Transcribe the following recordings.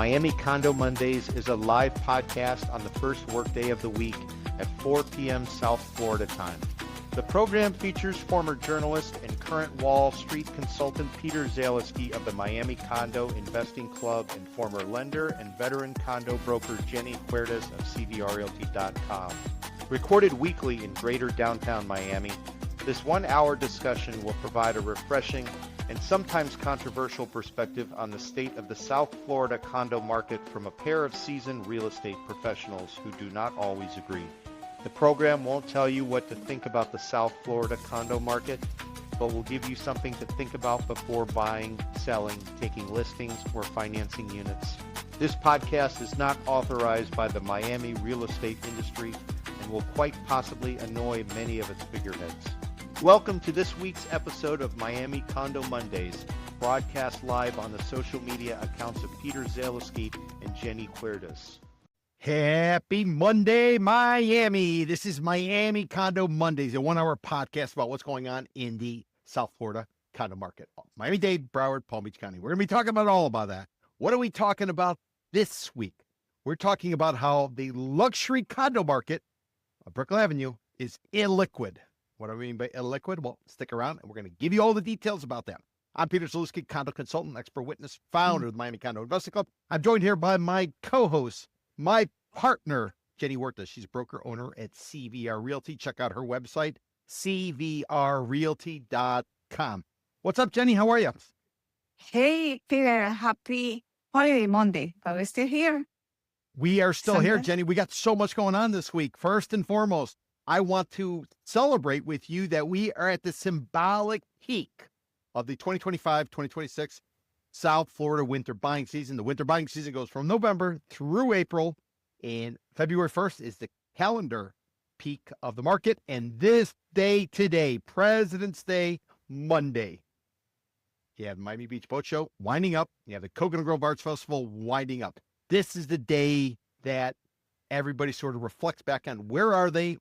Miami Condo Mondays is a live podcast on the first workday of the week at 4 p.m. South Florida time. The program features former journalist and current Wall Street consultant Peter Zaleski of the Miami Condo Investing Club and former lender and veteran condo broker Jenny Huertas of CVRRealty.com. Recorded weekly in greater downtown Miami, this 1-hour discussion will provide a refreshing and sometimes controversial perspective on the state of the South Florida condo market from a pair of seasoned real estate professionals who do not always agree. The program won't tell you what to think about the South Florida condo market, but will give you something to think about before buying, selling, taking listings, or financing units. This podcast is not authorized by the Miami real estate industry and will quite possibly annoy many of its figureheads. Welcome to this week's episode of Miami Condo Mondays, broadcast live on the social media accounts of Peter Zaleski and Jenny Huertas. Happy Monday, Miami. This is Miami Condo Mondays, a 1-hour podcast about what's going on in the South Florida condo market. Miami-Dade, Broward, Palm Beach County. We're going to be talking about all about that. What are we talking about this week? We're talking about how the luxury condo market of Brickell Avenue is illiquid. What do I mean by illiquid? Well, stick around and we're going to give you all the details about that. I'm Peter Zaleski, condo consultant, expert witness, founder of the Miami Condo Investing Club. I'm joined here by my co-host, my partner, Jenny Huertas. She's broker owner at CVR Realty. Check out her website, cvrrealty.com. What's up, Jenny? How are you? Hey, Peter, happy holiday Monday. Are we still here? We are still here, Jenny. We got so much going on this week. First and foremost, I want to celebrate with you that we are at the symbolic peak of the 2025-2026 South Florida winter buying season. The winter buying season goes from November through April, and February 1st is the calendar peak of the market. And this day today, President's Day, Monday, you have the Miami Beach Boat Show winding up. You have the Coconut Grove Arts Festival winding up. This is the day that everybody sort of reflects back on where are they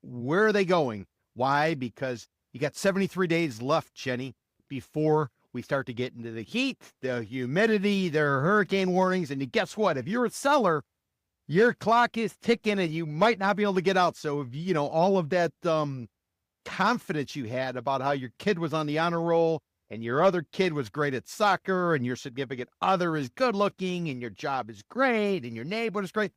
going? Why? Because you got 73 days left, Jenny, before we start to get into the heat, the humidity, there are hurricane warnings. And guess what? If you're a seller, your clock is ticking and you might not be able to get out. So, if you know, all of that confidence you had about how your kid was on the honor roll and your other kid was great at soccer and your significant other is good looking and your job is great and your neighbor is great,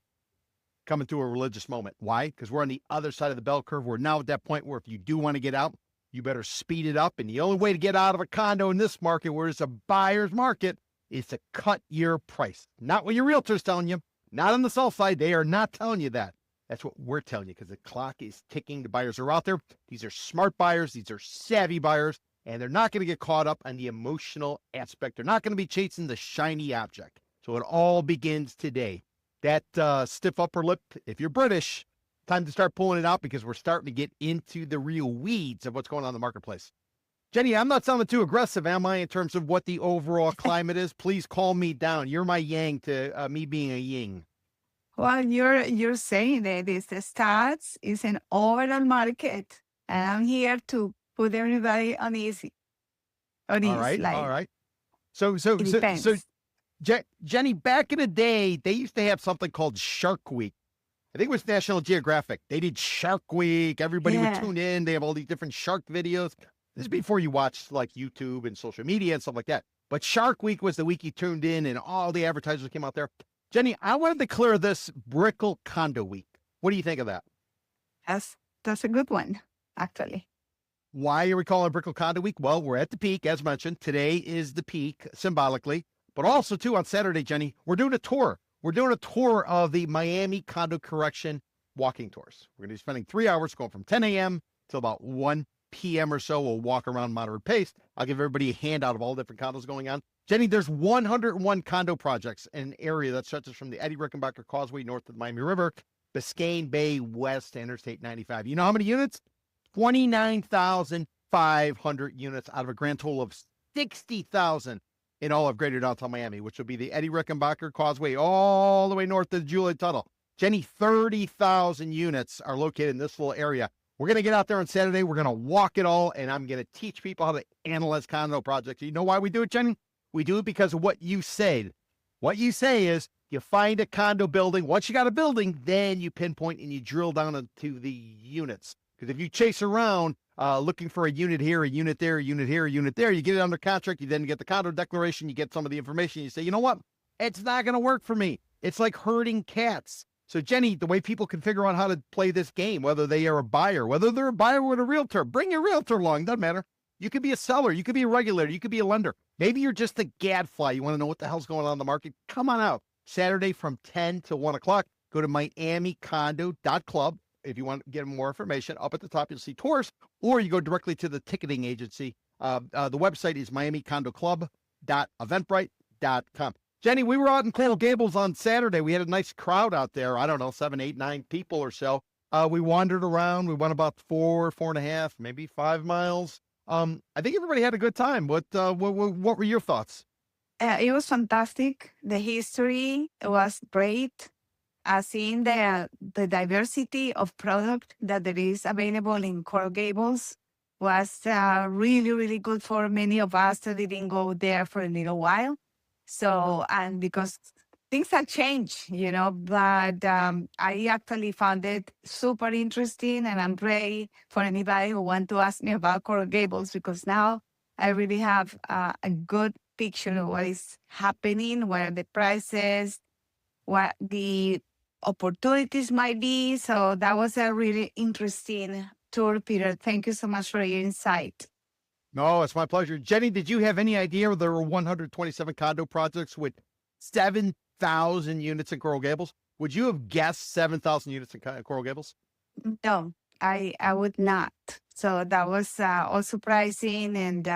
coming through a religious moment. Why? Because we're on the other side of the bell curve. We're now at that point where if you do want to get out, you better speed it up. And the only way to get out of a condo in this market, where it's a buyer's market, is to cut your price. Not what your realtor's telling you. Not on the sell side. They are not telling you that. That's what we're telling you because the clock is ticking. The buyers are out there. These are smart buyers. These are savvy buyers. And they're not going to get caught up on the emotional aspect. They're not going to be chasing the shiny object. So it all begins today. That stiff upper lip, if you're British, time to start pulling it out because we're starting to get into the real weeds of what's going on in the marketplace. Jenny, I'm not sounding too aggressive, am I, in terms of what the overall climate is? Please calm me down. You're my yang to me being a yin. Well, you're saying that the stats is an overall market, and I'm here to put everybody on easy. All right. So Jenny, back in the day, they used to have something called Shark Week. I think it was National Geographic. They did Shark Week. Everybody would tune in. They have all these different shark videos. This is before you watched like YouTube and social media and stuff like that. But Shark Week was the week you tuned in and all the advertisers came out there. Jenny, I wanted to clear this Brickell Condo Week. What do you think of that? That's a good one, actually. Why are we calling it Brickell Condo Week? Well, we're at the peak, as mentioned. Today is the peak, symbolically. But also, too, on Saturday, Jenny, we're doing a tour. We're doing a tour of the Miami Condo Correction walking tours. We're going to be spending 3 hours going from 10 a.m. till about 1 p.m. or so. We'll walk around moderate pace. I'll give everybody a handout of all the different condos going on. Jenny, there's 101 condo projects in an area that stretches from the Eddie Rickenbacker Causeway north of the Miami River, Biscayne Bay west to Interstate 95. You know how many units? 29,500 units out of a grand total of 60,000 in all of greater downtown Miami, which will be the Eddie Rickenbacker Causeway all the way north to the Julia Tuttle. Jenny, 30,000 units are located in this little area. We're going to get out there on Saturday. We're going to walk it all, and I'm going to teach people how to analyze condo projects. You know why we do it, Jenny? We do it because of what you said. What you say is You find a condo building. Once you got a building, then you pinpoint and you drill down into the units. Because if you chase around looking for a unit here, a unit there, a unit here, a unit there, you get it under contract, you then get the condo declaration, you get some of the information, you say, you know what? It's not going to work for me. It's like herding cats. So, Jenny, the way people can figure out how to play this game, whether they are a buyer, whether they're a buyer with a realtor, bring your realtor along, doesn't matter. You could be a seller, you could be a regulator, you could be a lender. Maybe you're just a gadfly. You want to know what the hell's going on in the market? Come on out. Saturday from 10 to 1 o'clock. Go to miamicondo.club. If you want to get more information, up at the top, you'll see tours, or you go directly to the ticketing agency. The website is miamicondoclub.eventbrite.com. Jenny, we were out in Coral Gables on Saturday. We had a nice crowd out there. I don't know, 7, 8, 9 people or so. We wandered around. We went about 4.5, maybe 5 miles. I think everybody had a good time. What were your thoughts? It was fantastic. The history was great. Seeing the diversity of product that there is available in Coral Gables was really, really good for many of us that didn't go there for a little while. So, and because things have changed, but I actually found it super interesting, and I'm ready for anybody who wants to ask me about Coral Gables, because now I really have a good picture of what is happening, where the prices, what the opportunities might be. So that was a really interesting tour, Peter. Thank you so much for your insight. No, it's my pleasure. Jenny, did you have any idea there were 127 condo projects with 7,000 units in Coral Gables? Would you have guessed 7,000 units in Coral Gables? No, I would not. So that was all surprising, and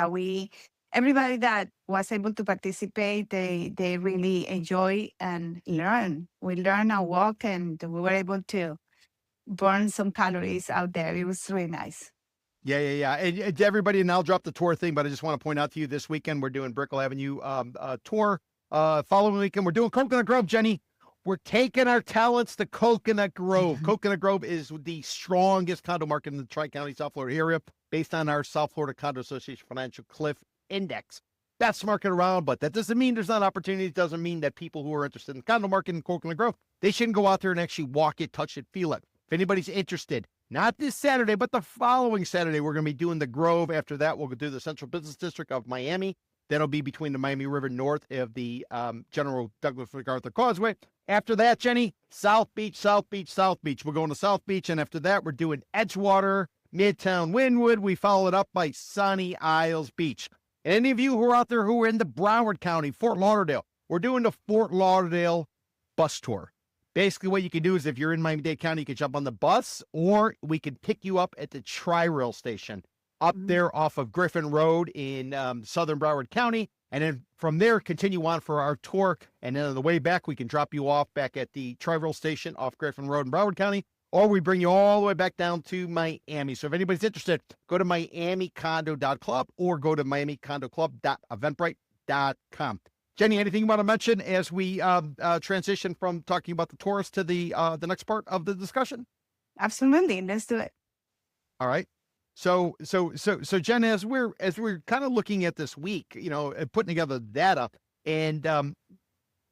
everybody that was able to participate, they really enjoy and learn. We learn and walk, and we were able to burn some calories out there. It was really nice. Yeah. And everybody, and I'll drop the tour thing, but I just want to point out to you this weekend, we're doing Brickell Avenue tour. Following weekend, we're doing Coconut Grove, Jenny. We're taking our talents to Coconut Grove. Coconut Grove is the strongest condo market in the Tri-County, South Florida area, based on our South Florida Condo Association Financial Cliff Index. Best market around, but that doesn't mean there's not opportunities. It doesn't mean that people who are interested in the condo market in Coconut Grove, they shouldn't go out there and actually walk it, touch it, feel it. If anybody's interested, not this Saturday, but the following Saturday, we're going to be doing the Grove. After that, we'll do the Central Business District of Miami. That'll be between the Miami River north of the General Douglas MacArthur Causeway. After that, Jenny, South Beach. We're going to South Beach, and after that, we're doing Edgewater, Midtown, Wynwood. We follow it up by Sunny Isles Beach. And any of you who are out there who are in the Broward County, Fort Lauderdale, we're doing the Fort Lauderdale bus tour. Basically, what you can do is if you're in Miami-Dade County, you can jump on the bus, or we can pick you up at the Tri-Rail station up there off of Griffin Road in southern Broward County. And then from there, continue on for our tour. And then on the way back, we can drop you off back at the Tri-Rail station off Griffin Road in Broward County, or we bring you all the way back down to Miami. So if anybody's interested, go to miamicondo.club or go to miamicondoclub.eventbrite.com. Jenny, anything you want to mention as we transition from talking about the tourists to the next part of the discussion? Absolutely. Let's do it. All right. So Jen, as we're kind of looking at this week, putting together data, and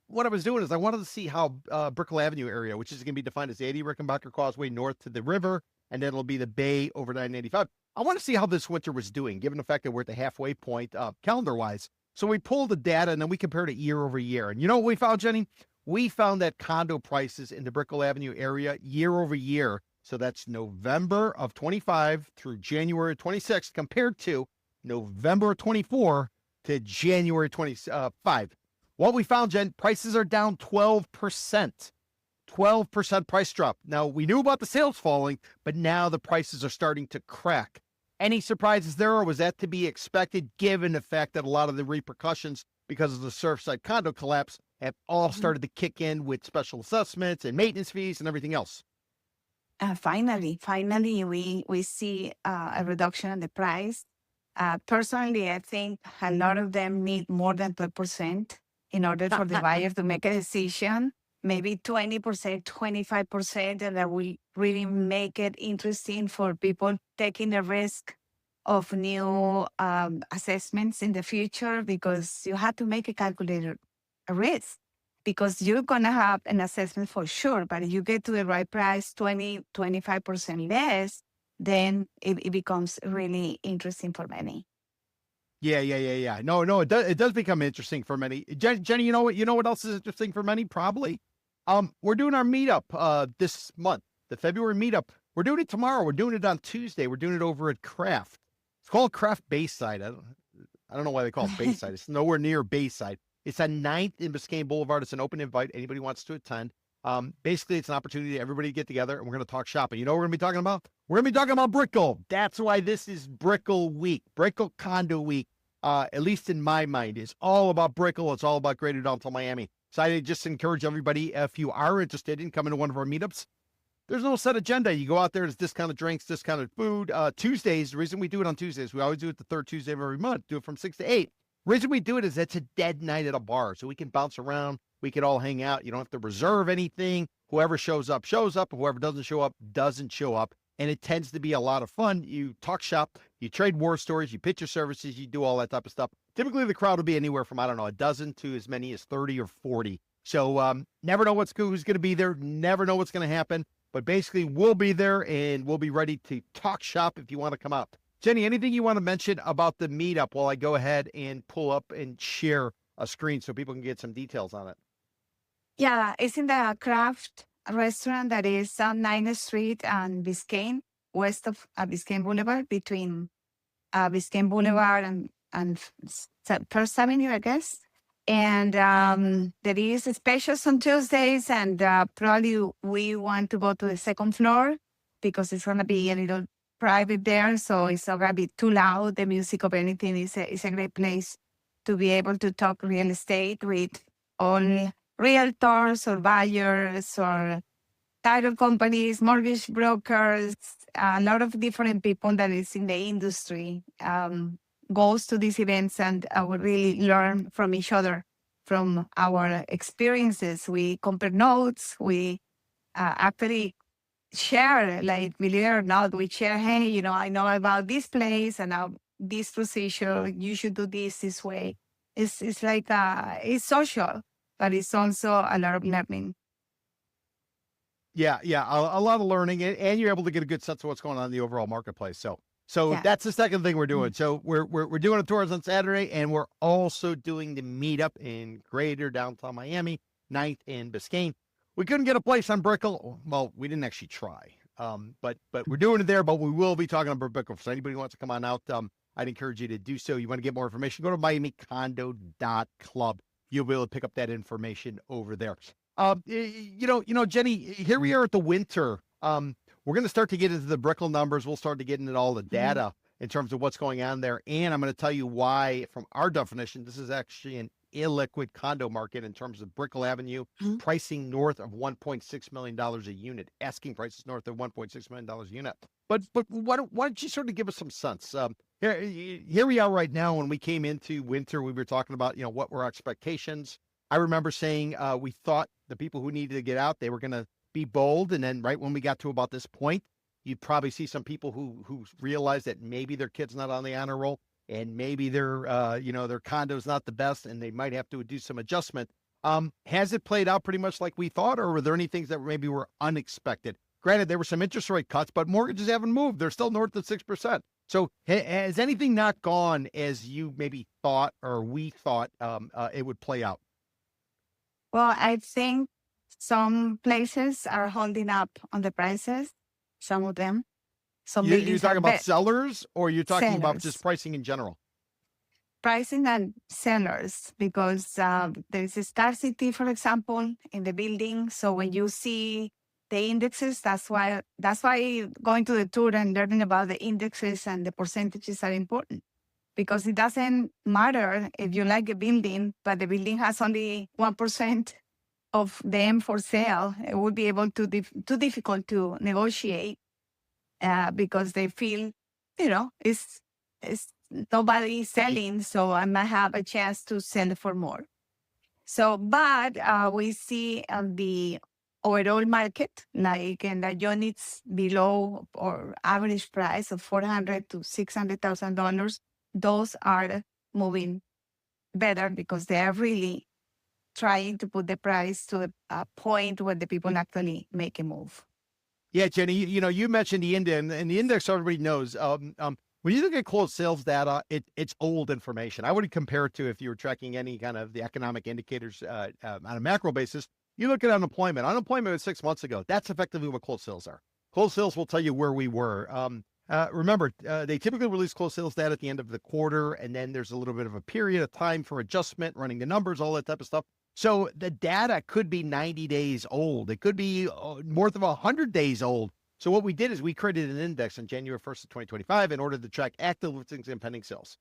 what I was doing is I wanted to see how Brickell Avenue area, which is going to be defined as the 80 Rickenbacker Causeway north to the river, and then it'll be the bay over 985. I want to see how this winter was doing, given the fact that we're at the halfway point calendar-wise. So we pulled the data, and then we compared it year over year. And you know what we found, Jenny? We found that condo prices in the Brickell Avenue area year over year, so that's November of 25 through January 26, compared to November of 24 to January 25. What we found, Jen, prices are down 12%. 12% price drop. Now, we knew about the sales falling, but now the prices are starting to crack. Any surprises there, or was that to be expected, given the fact that a lot of the repercussions because of the Surfside condo collapse have all started to kick in with special assessments and maintenance fees and everything else? Finally, we see a reduction in the price. Personally, I think a lot of them need more than 12% in order for the buyer to make a decision. Maybe 20%, 25%, and that will really make it interesting for people taking the risk of new assessments in the future, because you have to make a calculated risk. because you're going to have an assessment for sure. But if you get to the right price, 25% less, then it becomes really interesting for many. Yeah. No, it does become interesting for many. Jenny, you know what else is interesting for many? Probably. We're doing our meetup this month, the February meetup. We're doing it tomorrow. We're doing it on Tuesday. We're doing it over at Craft. It's called Craft Bayside. I don't know why they call it Bayside. It's nowhere near Bayside. It's on 9th in Biscayne Boulevard. It's an open invite. Anybody wants to attend. Basically, it's an opportunity for everybody to get together, and we're going to talk shopping. You know what we're going to be talking about? We're going to be talking about Brickell. That's why this is Brickell Week, Brickell Condo Week. At least in my mind, is all about Brickell. It's all about Greater Downtown Miami. So I just encourage everybody, if you are interested in coming to one of our meetups, there's no set agenda. You go out there, there's discounted drinks, discounted food. Tuesdays, the reason we do it on Tuesdays, we always do it the third Tuesday of every month, do it from 6 to 8. The reason we do it is it's a dead night at a bar, so we can bounce around. We can all hang out. You don't have to reserve anything. Whoever shows up, shows up. Whoever doesn't show up, doesn't show up. And it tends to be a lot of fun. You talk shop, you trade war stories, you pitch your services, you do all that type of stuff. Typically, the crowd will be anywhere from, I don't know, a dozen to as many as 30 or 40. So never know who's going to be there, never know what's going to happen. But basically, we'll be there, and we'll be ready to talk shop if you want to come out. Jenny, anything you want to mention about the meetup while I go ahead and pull up and share a screen so people can get some details on it? Yeah, it's in the Craft restaurant that is on 9th Street and Biscayne, west of Biscayne Boulevard, between Biscayne Boulevard and First Avenue, I guess. And there is specials on Tuesdays, and probably we want to go to the second floor because it's going to be a little private there, so it's not going to be too loud. The music of anything is a great place to be able to talk real estate with all realtors or buyers or title companies, mortgage brokers, a lot of different people that is in the industry goes to these events, and we really learn from each other, from our experiences. We compare notes. We actually share, like, believe it or not, we share, hey, I know about this place and now this procedure, you should do this way. It's like, it's social, but it's also a lot of learning. Yeah, a lot of learning, and you're able to get a good sense of what's going on in the overall marketplace. So Yeah. that's the second thing we're doing. So we're doing a tours on Saturday, and we're also doing the meetup in Greater Downtown Miami, 9th and Biscayne. We couldn't get a place on Brickell. Well, we didn't actually try. But we're doing it there, but we will be talking about Brickell. So anybody who wants to come on out, I'd encourage you to do so. You want to get more information, go to miamicondo.club. You'll be able to pick up that information over there. Jenny, here we are at the winter. We're going to start to get into the Brickell numbers. We'll start to get into all the data in terms of what's going on there. And I'm going to tell you why, from our definition, this is actually an illiquid condo market in terms of Brickell Avenue, pricing north of $1.6 million a unit, asking prices north of $1.6 million a unit. But why don't you sort of give us some sense? Here we are right now. When we came into winter, we were talking about, what were our expectations. I remember saying we thought the people who needed to get out, they were going to be bold. And then right when we got to about this point, you'd probably see some people who realize that maybe their kid's not on the honor roll, and maybe their condo's not the best, and they might have to do some adjustment. Has it played out pretty much like we thought, or were there any things that maybe were unexpected? Granted, there were some interest rate cuts, but mortgages haven't moved. They're still north of 6%. So has anything not gone as you maybe thought, or we thought it would play out? Well, I think some places are holding up on the prices, some of them. You're talking about sellers, or you're talking about Sellers. just pricing in general? Pricing and sellers, because there's a scarcity, for example, in the building. So when you see the indexes, that's why going to the tour and learning about the indexes and the percentages are important. Because it doesn't matter if you like a building, but the building has only 1% of them for sale. It would be able to too difficult to negotiate because they feel, it's nobody selling, so I might have a chance to sell for more. So, but we see on the overall market, like in the units below or average price of $400,000 to $600,000, those are moving better because they are really trying to put the price to a point where the people actually make a move. Yeah, Jenny, you mentioned the index, and the index everybody knows. When you look at closed sales data, it's old information. I wouldn't compare it to if you were tracking any kind of the economic indicators on a macro basis. You look at unemployment. Unemployment was 6 months ago. That's effectively what closed sales are. Closed sales will tell you where we were. Remember, they typically release closed sales data at the end of the quarter, and then there's a little bit of a period of time for adjustment, running the numbers, all that type of stuff. So the data could be 90 days old. It could be north of 100 days old. So what we did is we created an index on January 1st of 2025 in order to track active listings and pending sales.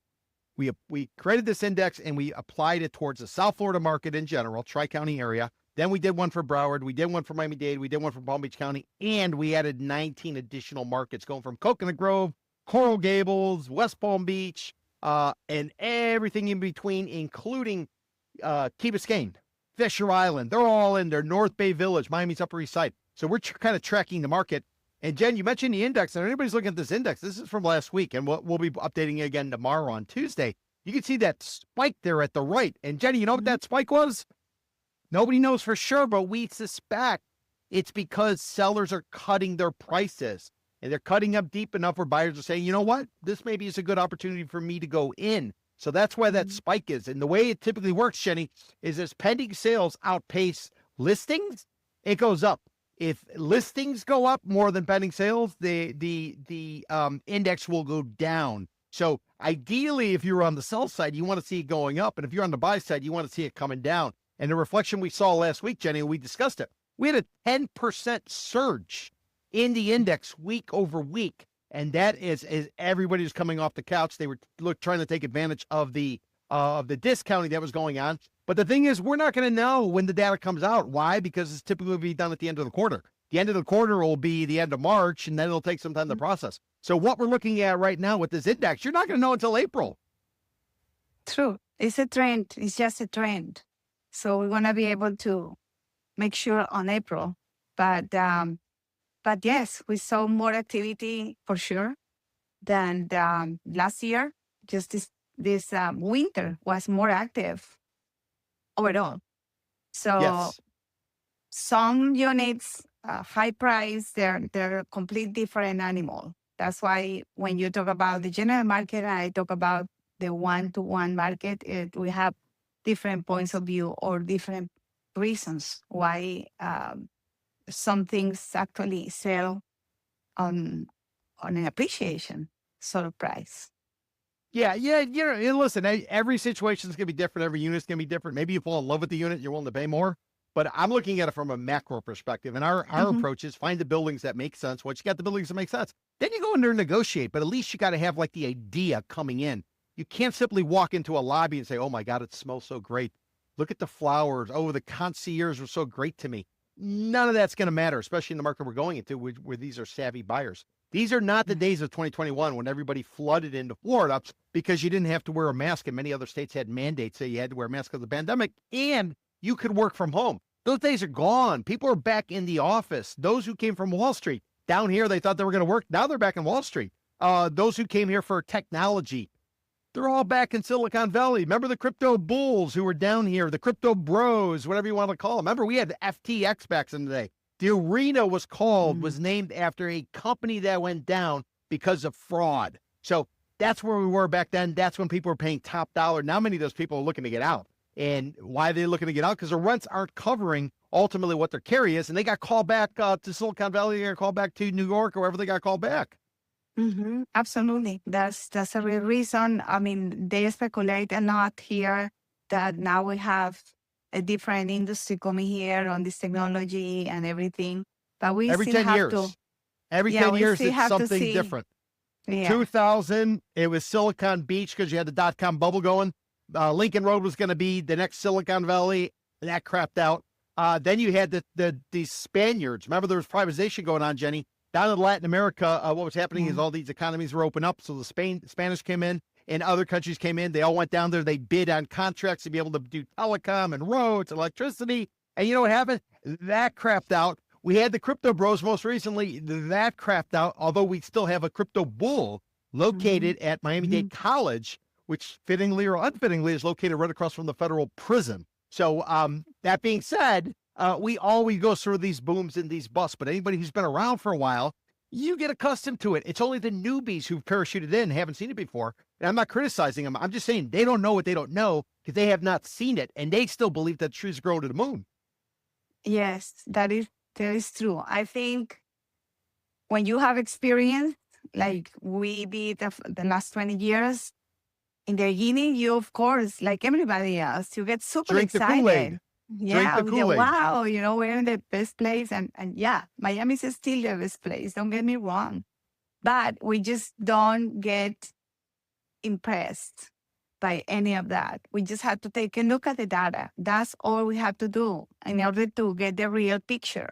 We created this index and we applied it towards the South Florida market in general, Tri-County area. Then we did one for Broward. We did one for Miami-Dade. We did one for Palm Beach County. And we added 19 additional markets going from Coconut Grove, Coral Gables, West Palm Beach, and everything in between, including Key Biscayne, Fisher Island. They're all in there. North Bay Village, Miami's Upper East Side. So we're kind of tracking the market. And Jen, you mentioned the index, and if anybody's looking at this index, this is from last week, and we'll be updating it again tomorrow on Tuesday. You can see that spike there at the right. And Jenny, you know what that spike was? Nobody knows for sure, but we suspect it's because sellers are cutting their prices, and they're cutting up deep enough where buyers are saying, you know what, this maybe is a good opportunity for me to go in. So that's why that spike is. And the way it typically works, Jenny, is as pending sales outpace listings, it goes up. If listings go up more than pending sales, the index will go down. So ideally, if you're on the sell side, you want to see it going up. And if you're on the buy side, you want to see it coming down. And the reflection we saw last week, Jenny, we discussed it. We had a 10% surge in the index week over week. And that is everybody was coming off the couch. They were trying to take advantage of the discounting that was going on. But the thing is, we're not going to know when the data comes out. Why? Because it's typically be done at the end of the quarter. The end of the quarter will be the end of March, and then it'll take some time to process. So what we're looking at right now with this index, you're not going to know until April. True. It's a trend. It's just a trend. So we're going to be able to make sure on April. But yes, we saw more activity for sure than last year. Just this winter was more active overall. So Yes. some units, high price, they're a complete different animal. That's why when you talk about the general market and I talk about the one-to-one market, we have different points of view or different reasons why some things actually sell on an appreciation sort of price. Yeah. Listen, every situation is going to be different. Every unit's going to be different. Maybe you fall in love with the unit, you're willing to pay more. But I'm looking at it from a macro perspective. And our approach is find the buildings that make sense. Once you got the buildings that make sense, then you go in there and negotiate. But at least you got to have like the idea coming in. You can't simply walk into a lobby and say, oh my God, it smells so great. Look at the flowers. Oh, the concierge were so great to me. None of that's going to matter, especially in the market we're going into where these are savvy buyers. These are not the days of 2021 when everybody flooded into Florida because you didn't have to wear a mask and many other states had mandates that you had to wear a mask because of the pandemic and you could work from home. Those days are gone. People are back in the office. Those who came from Wall Street down here, they thought they were going to work. Now they're back in Wall Street. Those who came here for technology, they're all back in Silicon Valley. Remember the crypto bulls who were down here, the crypto bros, whatever you want to call them. Remember we had the FTX back in the day. The arena was named after a company that went down because of fraud. So that's where we were back then. That's when people were paying top dollar. Now many of those people are looking to get out. And why are they looking to get out? Because the rents aren't covering ultimately what their carry is. And they got called back to Silicon Valley, they got called back to New York or wherever they got called back. Absolutely. That's a real reason. I mean, they speculate a lot here that now we have a different industry coming here on this technology and everything. But we every still 10 have years. to. Every Yeah, 10 we years, still it's have to something see. different. Yeah. 2000, it was Silicon Beach because you had the dot-com bubble going. Lincoln Road was going to be the next Silicon Valley. That crapped out. Then you had the Spaniards. Remember there was privatization going on, Jenny. Down in Latin America, what was happening is all these economies were open up. So the Spanish came in and other countries came in. They all went down there. They bid on contracts to be able to do telecom and roads, electricity. And you know what happened? That crapped out. We had the crypto bros most recently. That crapped out, although we still have a crypto bull located at Miami-Dade College, which fittingly or unfittingly is located right across from the federal prison. So that being said, we always go through these booms and these busts, but anybody who's been around for a while, you get accustomed to it. It's only the newbies who've parachuted in, haven't seen it before. And I'm not criticizing them. I'm just saying they don't know what they don't know because they have not seen it, and they still believe that trees grow to the moon. Yes, that is true. I think when you have experience, like we did the last 20 years, in the beginning, you, of course, like everybody else, you get super Drink the excited. Kool-Aid. Yeah, Drink the Kool-Aid. wow, we're in the best place. And yeah, Miami is still the best place. Don't get me wrong. But we just don't get impressed by any of that. We just have to take a look at the data. That's all we have to do in order to get the real picture.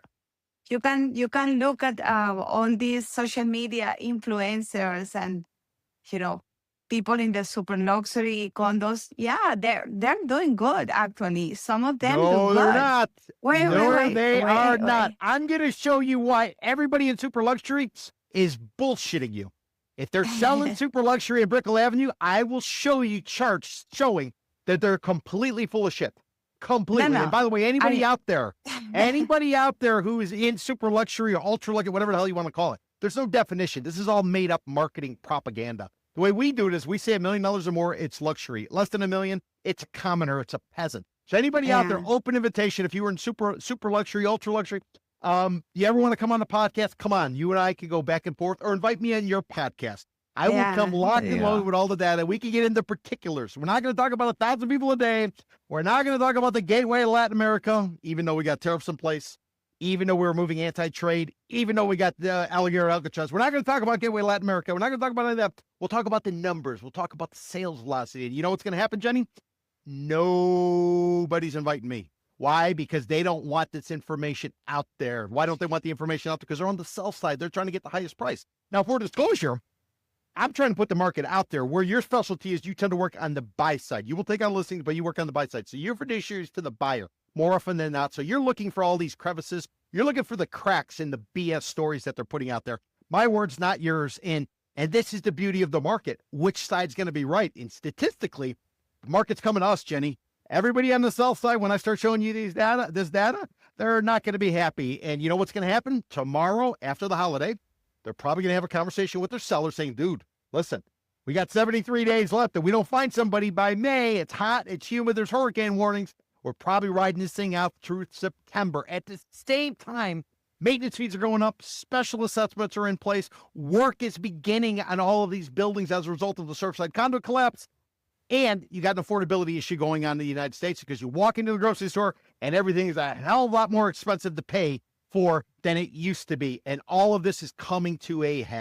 You can look at all these social media influencers and, people in the super luxury condos. Yeah, they're doing good, actually. Some of them do good. They're not. Wait, They are not. I'm going to show you why everybody in super luxury is bullshitting you. If they're selling super luxury in Brickell Avenue, I will show you charts showing that they're completely full of shit. Completely. No. And by the way, anybody out there who is in super luxury or ultra luxury, whatever the hell you want to call it, there's no definition. This is all made up marketing propaganda. The way we do it is we say $1 million or more, it's luxury. Less than $1 million, it's a commoner, it's a peasant. So anybody out there, open invitation. If you were in super luxury, ultra luxury, you ever want to come on the podcast? Come on. You and I can go back and forth, or invite me on your podcast. I will come locked and loaded with all the data. We can get into particulars. We're not going to talk about 1,000 people a day. We're not going to talk about the gateway of Latin America, even though we got tariffs in place, even though we're moving anti-trade, even though we got the alligator Alcatraz. We're not going to talk about gateway of Latin America. We're not going to talk about any of that. We'll talk about the numbers. We'll talk about the sales velocity. And you know what's going to happen, Jenny? Nobody's inviting me. Why? Because they don't want this information out there. Why don't they want the information out there? Because they're on the sell side. They're trying to get the highest price. Now, for disclosure, I'm trying to put the market out there where your specialty is. You tend to work on the buy side. You will take on listings, but you work on the buy side. So your fiduciary is to the buyer more often than not. So you're looking for all these crevices. You're looking for the cracks in the BS stories that they're putting out there. My words, not yours. And this is the beauty of the market. Which side's going to be right? And statistically, the market's coming to us, Jenny. Everybody on the sell side, when I start showing you this data, they're not going to be happy. And you know what's going to happen? Tomorrow, after the holiday, they're probably going to have a conversation with their seller saying, dude, listen, we got 73 days left. If we don't find somebody by May, it's hot, it's humid, there's hurricane warnings. We're probably riding this thing out through September. At the same time, maintenance fees are going up. Special assessments are in place. Work is beginning on all of these buildings as a result of the Surfside condo collapse. And you got an affordability issue going on in the United States because you walk into the grocery store and everything is a hell of a lot more expensive to pay for than it used to be. And all of this is coming to a head.